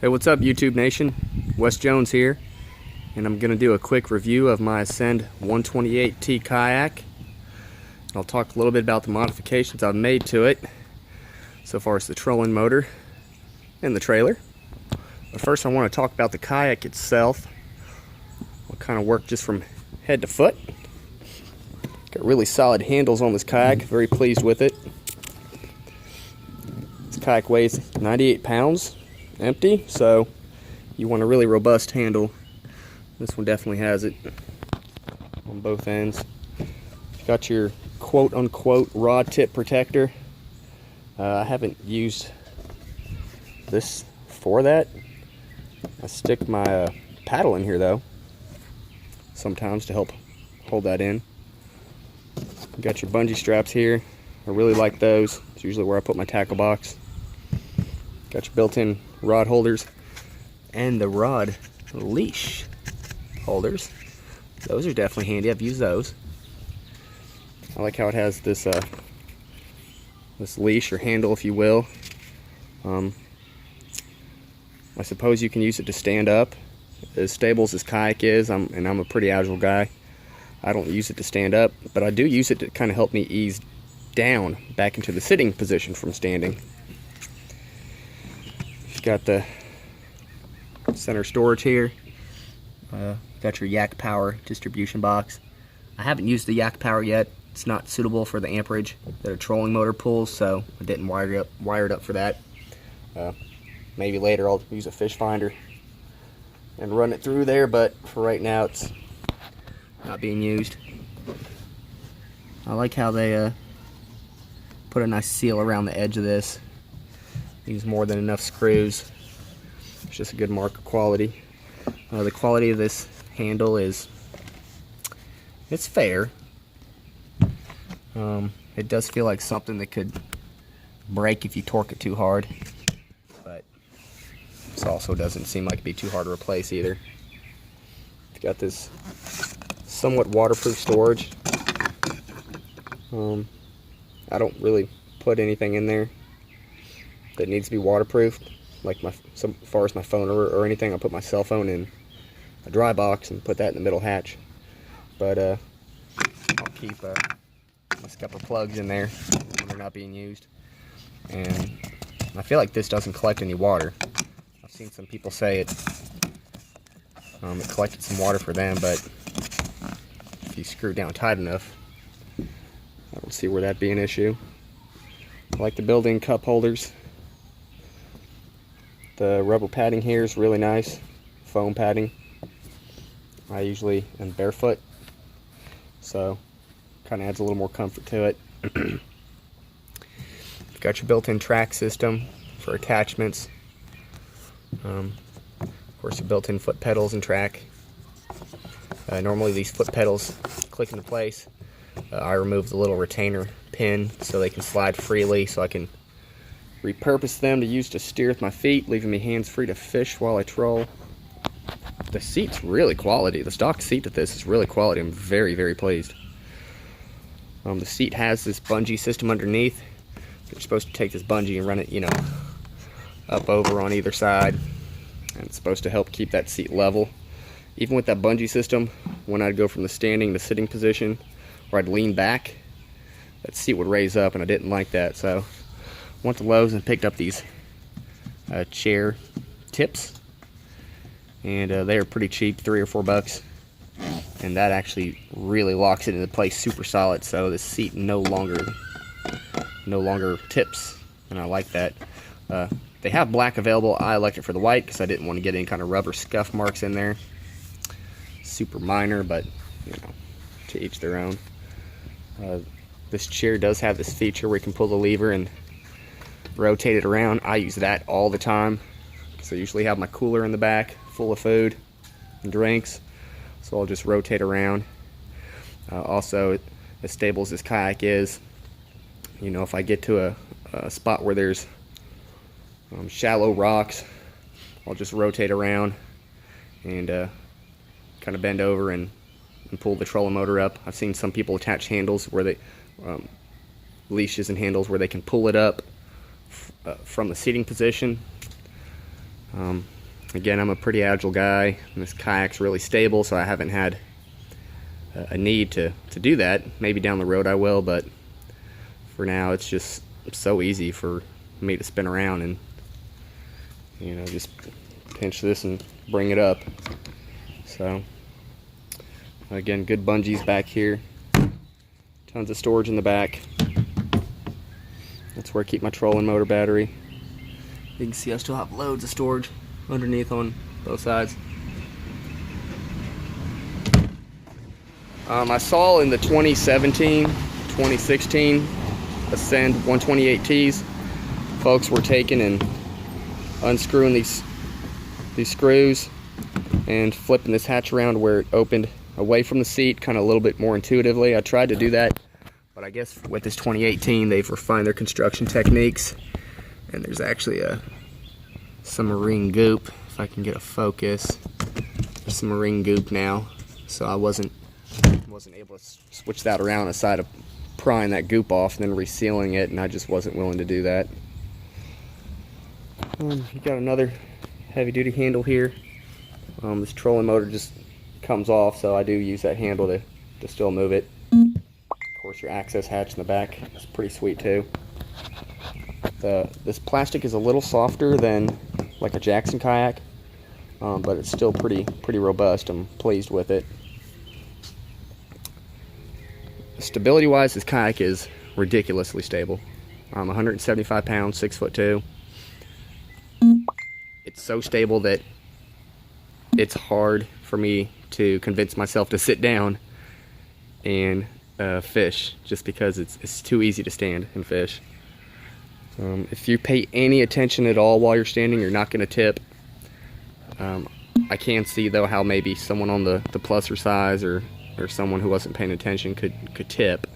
Hey, what's up YouTube Nation? Wes Jones here, and I'm going to do a quick review of my Ascend 128T Kayak. I'll talk a little bit about the modifications I've made to it so far as the trolling motor and the trailer. But first I want to talk about the kayak itself. What kind of work just from head to foot. Got really solid handles on this kayak, very pleased with it. This kayak weighs 98 pounds. Empty, so you want a really robust handle. This one definitely has it on both ends. You've got your quote-unquote rod tip protector. I haven't used this for that. I stick my paddle in here though sometimes to help hold that in. You got your bungee straps here. I really like those. It's usually where I put my tackle box. Got your built-in rod holders and the rod leash holders. Those are definitely handy. I've used those. I like how it has this this leash or handle, if you will. I suppose you can use it to stand up. As stable as this kayak is, and I'm a pretty agile guy, I don't use it to stand up, but I do use it to kind of help me ease down back into the sitting position from standing. Got the center storage here. Got your Yak Power distribution box. I haven't used the Yak Power yet. It's not suitable for the amperage that a trolling motor pulls, so I didn't wire it up for that. Maybe later I'll use a fish finder and run it through there, but for right now it's not being used. I like how they put a nice seal around the edge of this. Use more than enough screws. It's just a good mark of quality. The quality of this handle it's fair. It does feel like something that could break if you torque it too hard, but this also doesn't seem like it'd be too hard to replace either. It's got this somewhat waterproof storage. I don't really put anything in there that needs to be waterproof, like as far as my phone or anything. I'll put my cell phone in a dry box and put that in the middle hatch. But I'll keep a couple plugs in there when they're not being used. And I feel like this doesn't collect any water. I've seen some people say it collected some water for them, but if you screw it down tight enough, I don't see where that'd be an issue. I like the built-in cup holders. The rubber padding here is really nice, foam padding. I usually am barefoot, so kind of adds a little more comfort to it. You've got your built-in track system for attachments. Of course, your built-in foot pedals and track. Normally these foot pedals click into place. I remove the little retainer pin so they can slide freely, so I can repurpose them to use to steer with my feet, leaving me hands free to fish while I troll. The seat's really quality. The stock seat of this is really quality. I'm very, very pleased. The seat has this bungee system underneath. You're supposed to take this bungee and run it, up over on either side. And it's supposed to help keep that seat level. Even with that bungee system, when I'd go from the standing to sitting position, or I'd lean back, that seat would raise up, and I didn't like that. So went to Lowe's and picked up these chair tips, and they are pretty cheap, $3 or $4, and that actually really locks it into place super solid, so the seat no longer tips, and I like that. They have black available. I elected for the white because I didn't want to get any kind of rubber scuff marks in there. Super minor, but to each their own. This chair does have this feature where you can pull the lever and rotate it around. I use that all the time because I usually have my cooler in the back full of food and drinks, so I'll just rotate around. Also, as stable as this kayak is, if I get to a spot where there's shallow rocks, I'll just rotate around and kind of bend over and pull the trolling motor up. I've seen some people attach handles where they leashes and handles where they can pull it up from the seating position. Again, I'm a pretty agile guy, and this kayak's really stable, so I haven't had a need to do that. Maybe down the road I will, but for now it's just so easy for me to spin around and, you know, just pinch this and bring it up. So again, good bungees back here, tons of storage in the back. That's where I keep my trolling motor battery. You can see I still have loads of storage underneath on both sides. I saw in the 2017-2016 Ascend 128Ts, folks were taking and unscrewing these screws and flipping this hatch around where it opened away from the seat, kind of a little bit more intuitively. I tried to do that, but I guess with this 2018 they've refined their construction techniques, and there's actually some marine goop. If I can get a focus, there's some marine goop now, so I wasn't able to switch that around aside of prying that goop off and then resealing it, and I just wasn't willing to do that. You got another heavy-duty handle here. This trolling motor just comes off, so I do use that handle to still move it. Of course, your access hatch in the back is pretty sweet too. This plastic is a little softer than like a Jackson kayak, but it's still pretty robust. I'm pleased with it. Stability wise, this kayak is ridiculously stable. I'm 175 pounds, 6'2". It's so stable that it's hard for me to convince myself to sit down and fish, just because it's too easy to stand and fish. If you pay any attention at all while you're standing, you're not going to tip. I can see though how maybe someone on the pluser size or someone who wasn't paying attention could tip,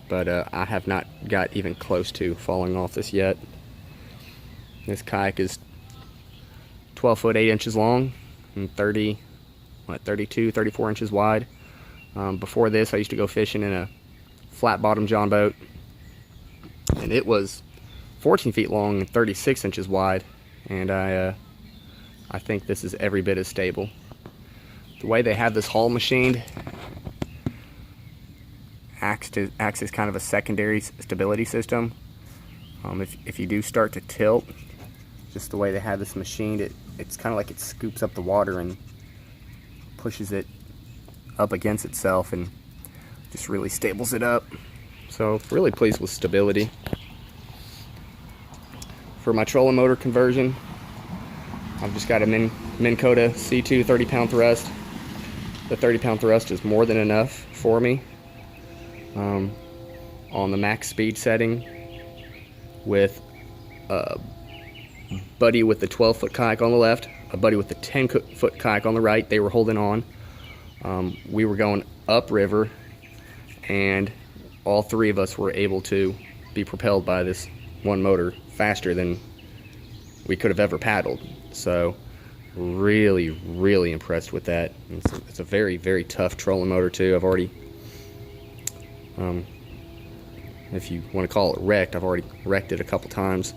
but I have not got even close to falling off this yet. This kayak is 12 foot 8 inches long and 32, 34 inches wide. Before this, I used to go fishing in a flat bottom John boat, and it was 14 feet long and 36 inches wide, and I think this is every bit as stable. The way they have this hull machined acts as kind of a secondary stability system. If you do start to tilt, just the way they have this machined, it's kind of like it scoops up the water and pushes it up against itself and just really stables it up. So really pleased with stability. For my trolling motor conversion, I've just got a Minn Kota C2 30-pound thrust. The 30-pound thrust is more than enough for me. On the max speed setting, with a buddy with the 12-foot kayak on the left, a buddy with the 10-foot kayak on the right, they were holding on. We were going upriver, and all three of us were able to be propelled by this one motor faster than we could have ever paddled. So really impressed with that. It's a very tough trolling motor too. I've already, if you want to call it wrecked, I've already wrecked it a couple times.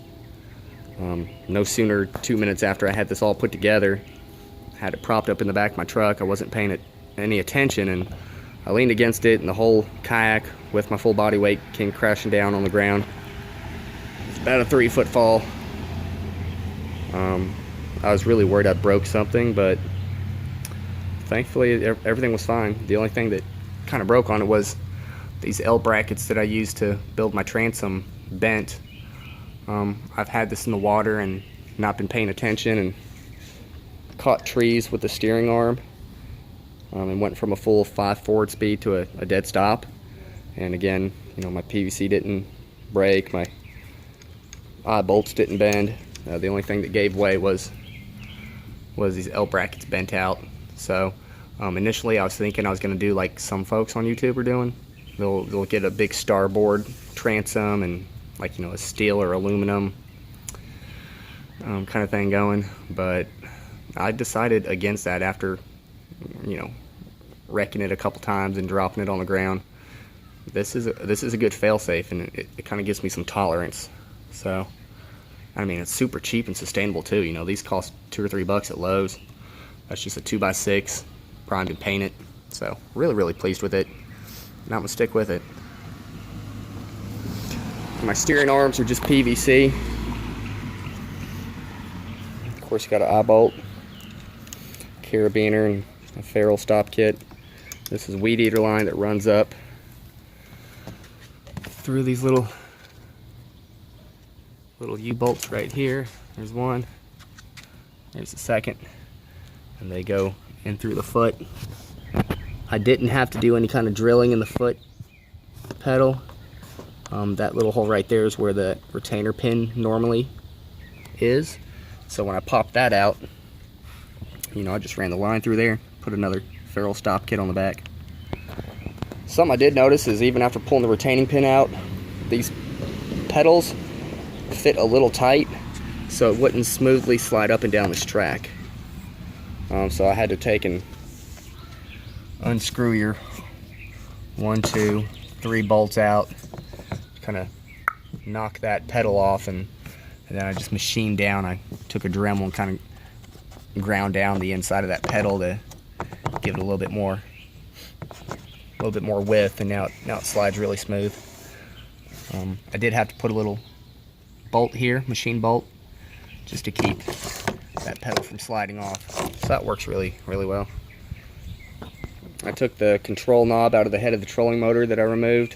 No sooner 2 minutes after I had this all put together, had it propped up in the back of my truck, I wasn't paying it any attention, and I leaned against it, and the whole kayak with my full body weight came crashing down on the ground. It's about a 3-foot fall. I was really worried I broke something, but thankfully everything was fine. The only thing that kind of broke on it was these L brackets that I used to build my transom bent. I've had this in the water and not been paying attention and caught trees with the steering arm, and went from a full 5 forward speed to a dead stop. And again, you know, my PVC didn't break, my eye bolts didn't bend. The only thing that gave way was these L brackets bent out. So initially I was thinking I was going to do like some folks on YouTube are doing. They'll get a big starboard transom and, like, you know, a steel or aluminum kind of thing going, but I decided against that after, you know, wrecking it a couple times and dropping it on the ground. This is a good fail-safe, and it kind of gives me some tolerance. So I mean, it's super cheap and sustainable too. You know, these cost $2 or $3 at Lowe's. That's just a 2x6, primed and painted. So really, really pleased with it. And I'm gonna stick with it. My steering arms are just PVC. Of course, you got an eye bolt, carabiner, and a ferrule stop kit. This is weed eater line that runs up through these little U-bolts right here. There's one. There's the second. And they go in through the foot. I didn't have to do any kind of drilling in the foot pedal. That little hole right there is where the retainer pin normally is. So when I popped that out, you know, I just ran the line through there, put another ferrule stop kit on the back. Something I did notice is even after pulling the retaining pin out, these pedals fit a little tight, so it wouldn't smoothly slide up and down this track. So I had to take and unscrew your 1, 2, 3 bolts out, kind of knock that pedal off, and then I just machined down. I took a Dremel and kind of ground down the inside of that pedal to give it a little bit more width, and now it slides really smooth. I did have to put a little bolt here, machine bolt, just to keep that pedal from sliding off. So that works really, really well. I took the control knob out of the head of the trolling motor that I removed,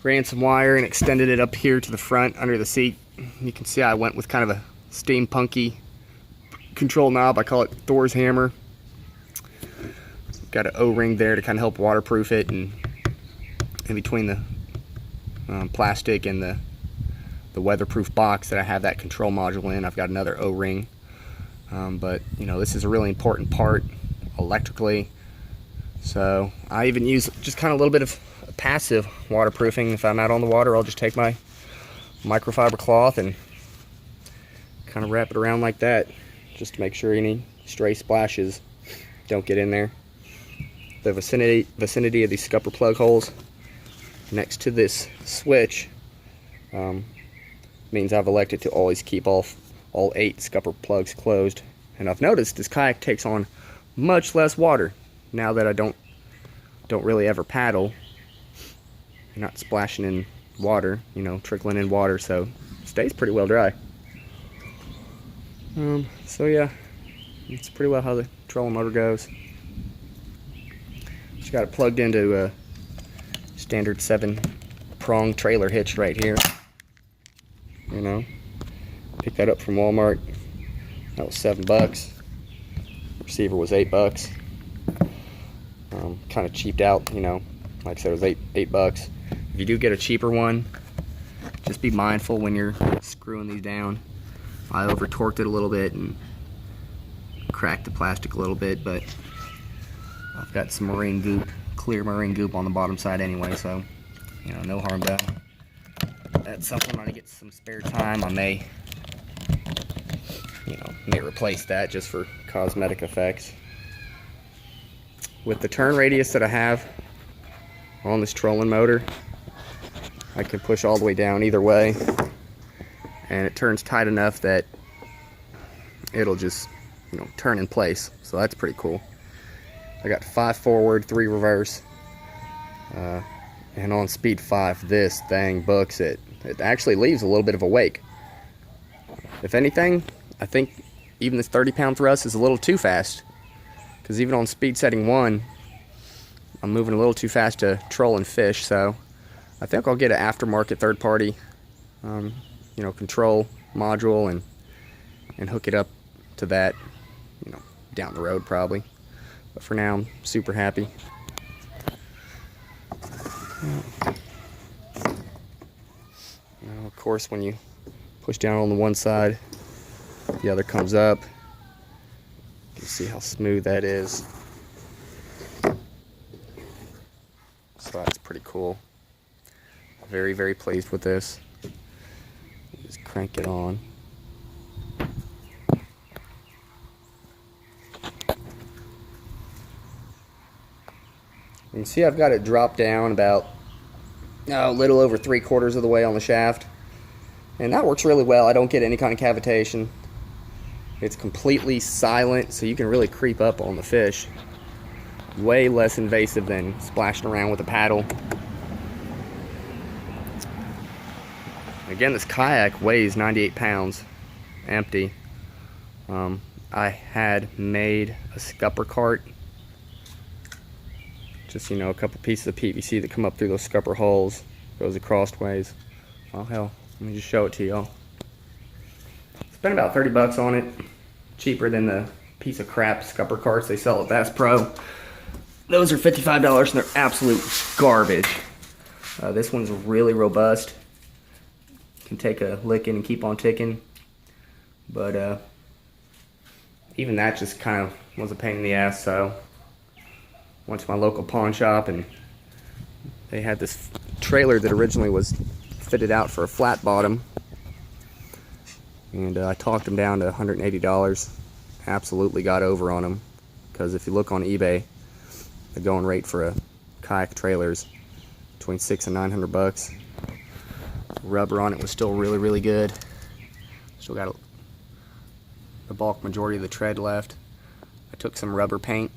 ran some wire and extended it up here to the front under the seat. You can see I went with kind of a steampunky control knob. I call it Thor's hammer. Got an O-ring there to kind of help waterproof it, and in between the plastic and the weatherproof box that I have that control module in, I've got another O-ring. But you know, this is a really important part electrically. So I even use just kind of a little bit of passive waterproofing. If I'm out on the water, I'll just take my microfiber cloth and kind of wrap it around like that, just to make sure any stray splashes don't get in there. The vicinity of these scupper plug holes next to this switch means I've elected to always keep all 8 scupper plugs closed. And I've noticed this kayak takes on much less water now that I don't really ever paddle. You're not splashing in water, you know, trickling in water, so it stays pretty well dry. So yeah, it's pretty well how the trolling motor goes. Just got it plugged into a standard 7-prong trailer hitch right here. You know, picked that up from Walmart. That was $7. Receiver was $8. Kind of cheaped out, you know. Like I said, it was $8. If you do get a cheaper one, just be mindful when you're screwing these down. I over torqued it a little bit and cracked the plastic a little bit, but I've got some marine goop, clear marine goop on the bottom side anyway, so you know, no harm done. That's something when I get some spare time, I may replace that just for cosmetic effects. With the turn radius that I have on this trolling motor, I can push all the way down either way, and it turns tight enough that it'll just, you know, turn in place. So that's pretty cool. I got 5 forward, 3 reverse, and on speed 5, this thing books it. It actually leaves a little bit of a wake. If anything, I think even this 30-pound thrust is a little too fast, because even on speed setting 1, I'm moving a little too fast to troll and fish. So I think I'll get an aftermarket third-party, you know, control module and hook it up to that, you know, down the road probably. But for now, I'm super happy. Now, of course, when you push down on the one side, the other comes up. You can see how smooth that is. So that's pretty cool. Very, very pleased with this. Just crank it on. You can see I've got it dropped down about a little over 3/4 of the way on the shaft. And that works really well. I don't get any kind of cavitation. It's completely silent, so you can really creep up on the fish. Way less invasive than splashing around with a paddle. Again, this kayak weighs 98 pounds, empty. I had made a scupper cart. Just, you know, a couple pieces of PVC that come up through those scupper holes. Goes across ways. Oh hell, let me just show it to y'all. Spent about 30 bucks on it. Cheaper than the piece of crap scupper carts they sell at Bass Pro. Those are $55 and they're absolute garbage. This one's really robust. Can take a licking and keep on ticking. But even that just kind of was a pain in the ass, so went to my local pawn shop and they had this trailer that originally was fitted out for a flat bottom. And I talked them down to $180. Absolutely got over on them. Because if you look on eBay, the going rate for a kayak trailer is between $600 and 900 bucks. Rubber on it was still really, really good. Still got the bulk majority of the tread left. I took some rubber paint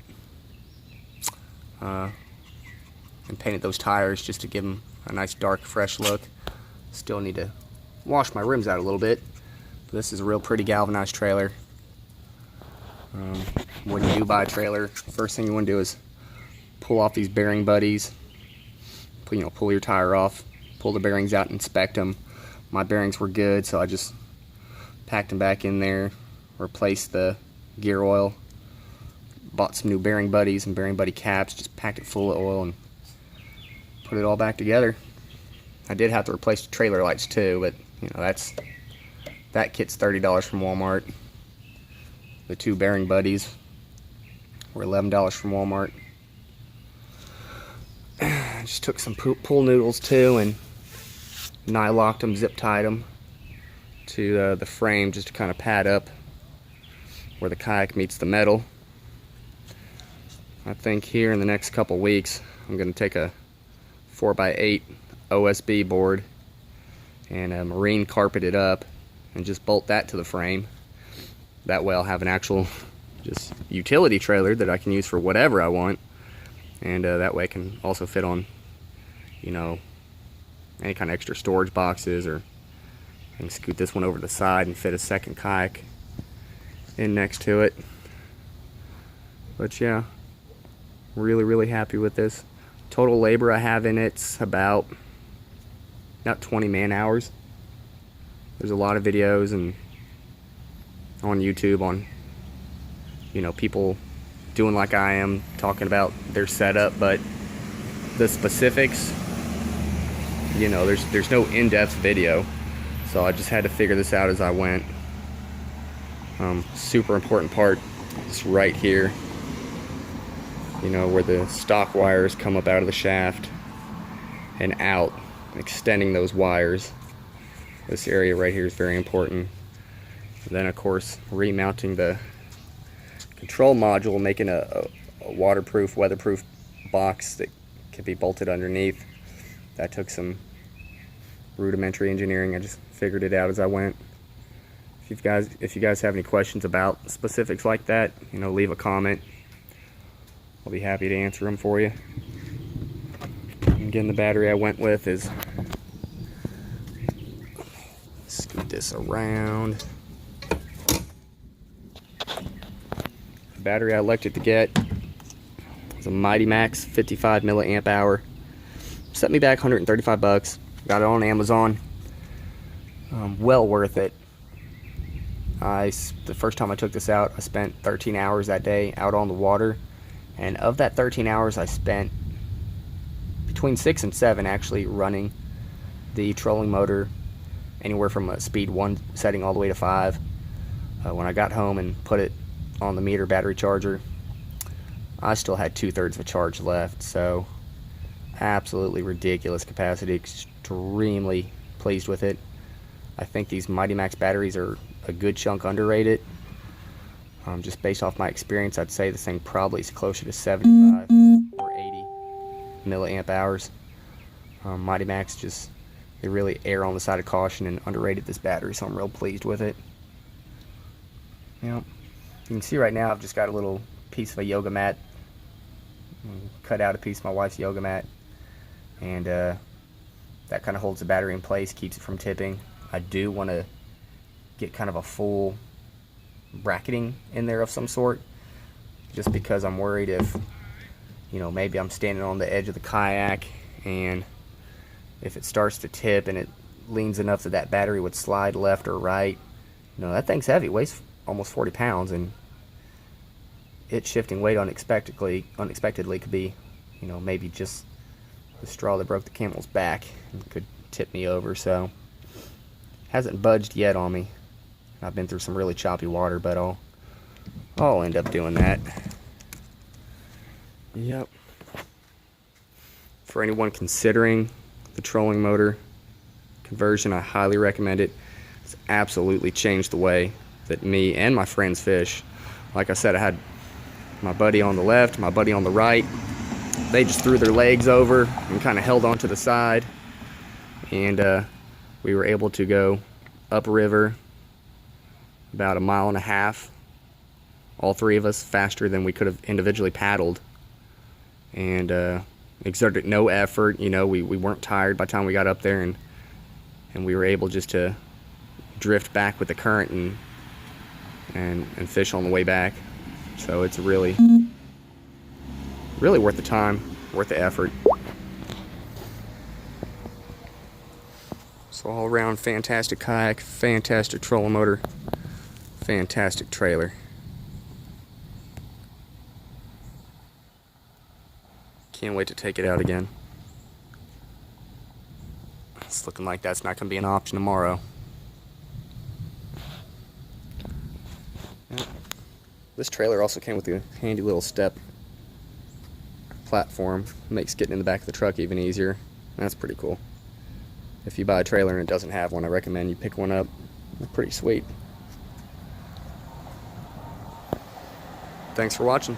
and painted those tires just to give them a nice dark, fresh look. Still need to wash my rims out a little bit. But this is a real pretty galvanized trailer. When you do buy a trailer, first thing you want to do is pull off these bearing buddies. Pull your tire off, pull the bearings out and inspect them. My bearings were good, so I just packed them back in there, replaced the gear oil, bought some new bearing buddies and bearing buddy caps, just packed it full of oil and put it all back together. I did have to replace the trailer lights too, but you know, that kit's $30 from Walmart. The two bearing buddies were $11 from Walmart. I just took some pool noodles too and nylocked them, zip tied them to the frame just to kind of pad up where the kayak meets the metal. I think here in the next couple weeks I'm going to take a 4x8 OSB board and marine carpet it up and just bolt that to the frame. That way I'll have an actual just utility trailer that I can use for whatever I want, and that way it can also fit on, you know, any kind of extra storage boxes, or I can scoot this one over to the side and fit a second kayak in next to it. But yeah, really, really happy with this. Total labor I have in it's about 20 man hours. There's a lot of videos and on YouTube on, you know, people doing like I am, talking about their setup, but the specifics, you know, there's no in-depth video, so I just had to figure this out as I went. Super important part is right here, you know, where the stock wires come up out of the shaft and out, extending those wires. This area right here is very important. And then of course remounting the control module, making a waterproof, weatherproof box that can be bolted underneath. That took some rudimentary engineering. I just figured it out as I went. If you guys have any questions about specifics like that, you know, leave a comment. I'll be happy to answer them for you. Again, the battery I went with is, scoot this around. The battery I elected to get is a Mighty Max 55 milliamp hour. Set me back 135 bucks. Got it on Amazon. Well worth it. The first time I took this out, I spent 13 hours that day out on the water, and of that 13 hours I spent between 6 and 7 actually running the trolling motor anywhere from a speed 1 setting all the way to 5. When I got home and put it on the meter battery charger, I still had 2/3 of a charge left, so absolutely ridiculous capacity. Extremely pleased with it. I think these Mighty Max batteries are a good chunk underrated. Just based off my experience, I'd say this thing probably is closer to 75 or 80 milliamp hours. Mighty Max just They really err on the side of caution and underrated this battery, so I'm real pleased with it. Yep. You can see right now I've just got a little piece of a yoga mat. Cut out a piece of my wife's yoga mat, and that kind of holds the battery in place, keeps it from tipping. I do want to get kind of a full bracketing in there of some sort, just because I'm worried if, you know, maybe I'm standing on the edge of the kayak and if it starts to tip and it leans enough that that battery would slide left or right. You know, that thing's heavy, it weighs almost 40 pounds, and it shifting weight unexpectedly could be, you know, maybe just the straw that broke the camel's back and could tip me over. So hasn't budged yet on me. I've been through some really choppy water, but I'll end up doing that. Yep. For anyone considering the trolling motor conversion, I highly recommend it. It's absolutely changed the way that me and my friends fish. Like I said, I had my buddy on the left, my buddy on the right. They just threw their legs over and kind of held onto the side, and we were able to go upriver about 1.5 miles, all three of us, faster than we could have individually paddled, and exerted no effort. You know, we weren't tired by the time we got up there, and we were able just to drift back with the current and fish on the way back. So it's really worth the time, worth the effort. So all around fantastic kayak, fantastic trolling motor, fantastic trailer. Can't wait to take it out again. It's looking like that's not going to be an option tomorrow. This trailer also came with a handy little step platform. Makes getting in the back of the truck even easier. That's pretty cool. If you buy a trailer and it doesn't have one, I recommend you pick one up. They're pretty sweet. Thanks for watching.